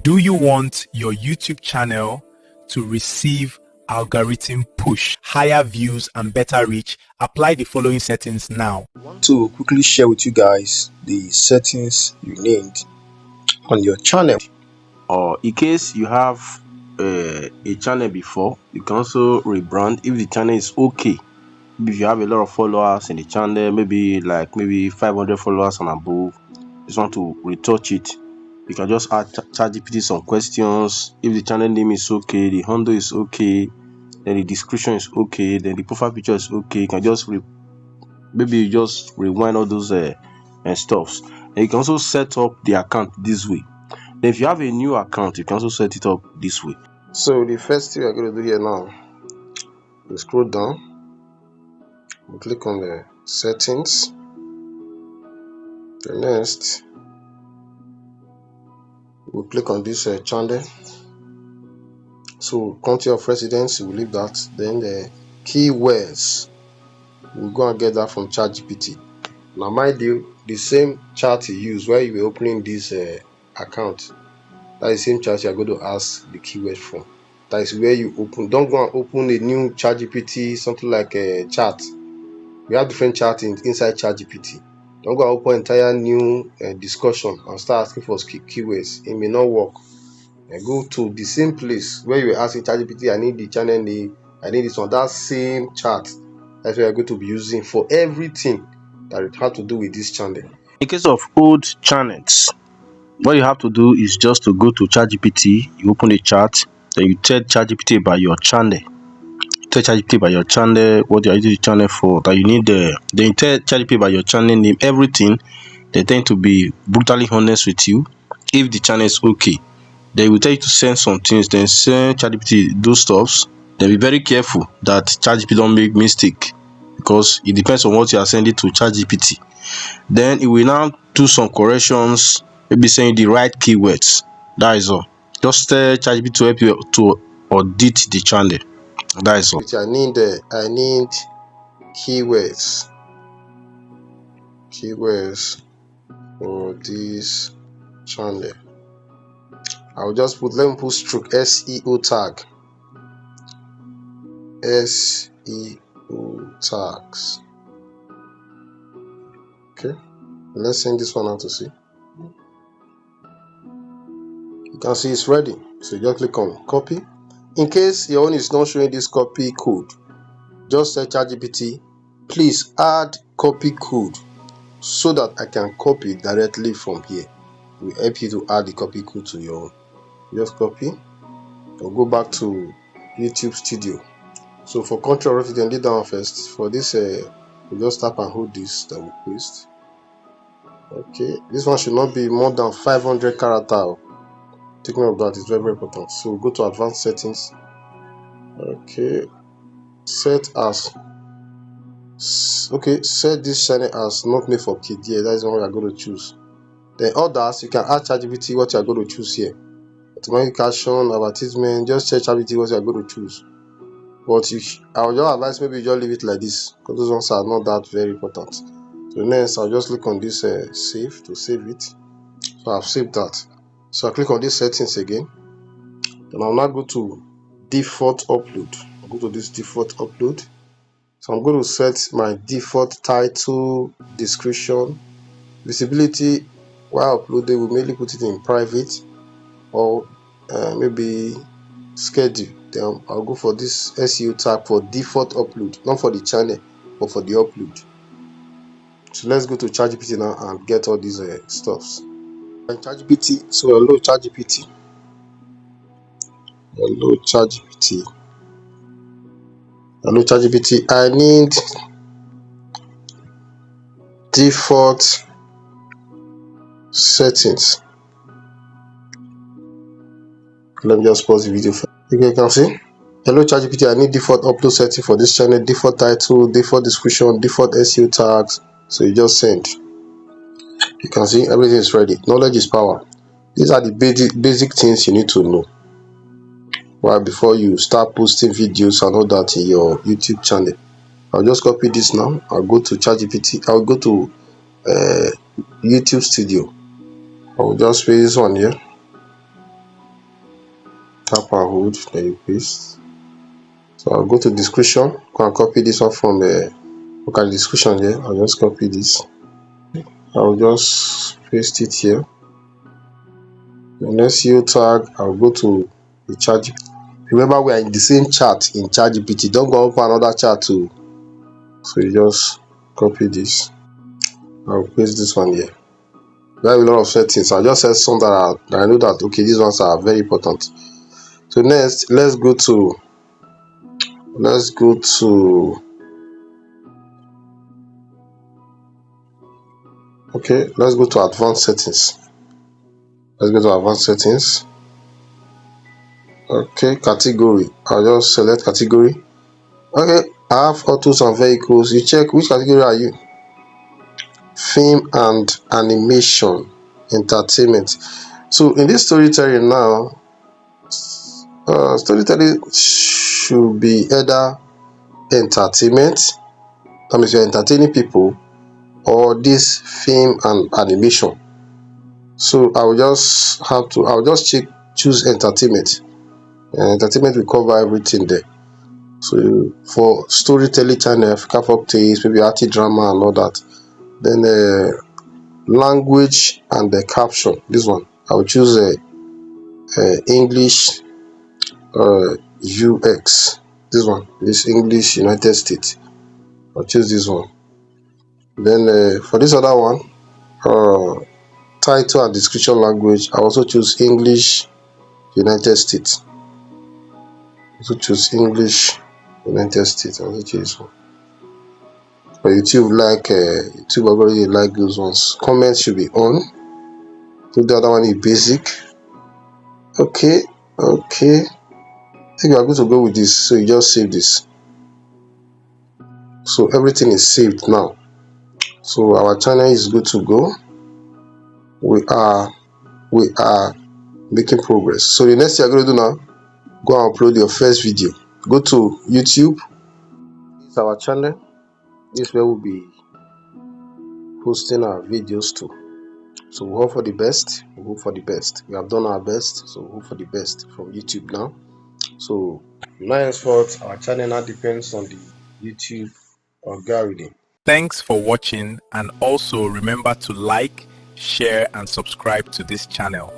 Do you want your YouTube channel to receive algorithm push, higher views and better reach? Apply the following settings now. I want to quickly share with you guys the settings you need on your channel. Or in case you have a channel before, you can also rebrand if the channel is okay. If you have a lot of followers in the channel, maybe 500 followers and above, just want to retouch it, you can just add ChatGPT some questions. If the channel name is okay, the handle is okay, then the description is okay, then the profile picture is okay, you can just maybe just rewind all those stuffs. And you can also set up the account this way. Then if you have a new account, you can also set it up this way. So the first thing we're going to do here now, we scroll down, we click on the settings. The next, we'll click on this channel. So country of residence, we'll leave that. Then the keywords, we'll go and get that from ChatGPT. Now mind you, the same chat you use while you were opening this account, that is the same chat you are going to ask the keyword from. That is where you open. Don't go and open a new ChatGPT, something like a chat. We have different chat inside ChatGPT. Don't go and open entire new discussion and start asking for keywords. It may not work. And go to the same place where you were asking ChatGPT, I need the channel name, I need this one. That same chat, that's what you're going to be using for everything that it has to do with this channel. In case of old channels, what you have to do is just to go to ChatGPT, you open the chat, then you tell ChatGPT about your channel. Tell ChatGPT about your channel, what you are using the channel for, that you need then you tell ChatGPT about your channel name, everything. They tend to be brutally honest with you. If the channel is okay, they will tell you to send some things, then send ChatGPT those stuffs. Then be very careful that ChatGPT don't make mistake, because it depends on what you are sending to ChatGPT. Then it will now do some corrections, maybe saying the right keywords. That is all. Just tell ChatGPT to help you to audit the channel. That is all. I need keywords for this channel. I'll just let me put stroke SEO tag. SEO tags. Okay, let's send this one out to see. You can see it's ready. So you just click on copy. In case your own is not showing this copy code, just say ChatGPT, please add copy code so that I can copy directly from here. It will help you to add the copy code to your own. Just copy. I'll go back to YouTube Studio. So for control resident, do down first. For this, we just tap and hold this, that we paste. Okay, this one should not be more than 500 characters. Take note of that, it's very, very important. So go to advanced settings. Okay, set this channel as not made for kids. Yeah, that is the one we are going to choose. Then others, you can add ChatGPT what you are going to choose here. Automatic caption, advertisement, just check ChatGPT what you are going to choose. But I would just advise maybe you just leave it like this, because those ones are not that very important. So next, I'll just click on this save to save it. So I've saved that. So I click on these settings again. Then I'll now go to default upload. I'll go to this default upload. So I'm going to set my default title, description, visibility. While uploading, we mainly put it in private or maybe schedule. Then I'll go for this SEO tag for default upload, not for the channel, but for the upload. So let's go to ChatGPT now and get all these stuffs. And ChatGPT, so hello ChatGPT. Hello ChatGPT. Hello ChatGPT. I need default settings. Let me just pause the video. Okay, you can see. Hello ChatGPT, I need default upload setting for this channel, default title, default description, default SEO tags. So you just send. You can see everything is ready. Knowledge is power. These are the basic things you need to know. Well, before you start posting videos and all that in your YouTube channel. I'll just copy this now. I'll go to ChatGPT. I'll go to YouTube Studio. I'll just paste this one here. tap and hold, then you paste. So I'll go to description, go and copy this one from look at the description here. I'll just copy this. I'll just paste it here. The next SEO tag, I'll go to the chat. Remember, we are in the same chat in ChatGPT. Don't go open another chat too. So you just copy this. I'll paste this one here. There are a lot of settings. I'll just set some that I know that okay, these ones are very important. So next, let's go to okay, let's go to advanced settings. Let's go to advanced settings. Okay, category. I'll just select category. Okay, I have autos and vehicles. You check which category are you. Film and animation, entertainment. So in this storytelling now, storytelling should be either entertainment, that means you're entertaining people, or this film and animation. So I'll just choose entertainment. Entertainment will cover everything there. So for storytelling channel, Africa folk tales, maybe arty drama and all that. Then language and the caption. This one I will choose English UX. This one, this English United States. I'll choose this one. Then for this other one, title and description language, I also choose English United States. Also choose English United States. I also choose this one. For YouTube, YouTube already like those ones. Comments should be on. So the other one is basic. Okay. I think we are going to go with this. So you just save this. So everything is saved now. So our channel is good to go. We are making progress. So the next thing you're going to do now, go and upload your first video. Go to YouTube. This is our channel. This is where we'll be posting our videos to. So we hope for the best. We hope for the best. We have done our best. So we hope for the best from YouTube now. So now henceforth, our channel now depends on the YouTube algorithm. Thanks for watching, and also remember to like, share and subscribe to this channel.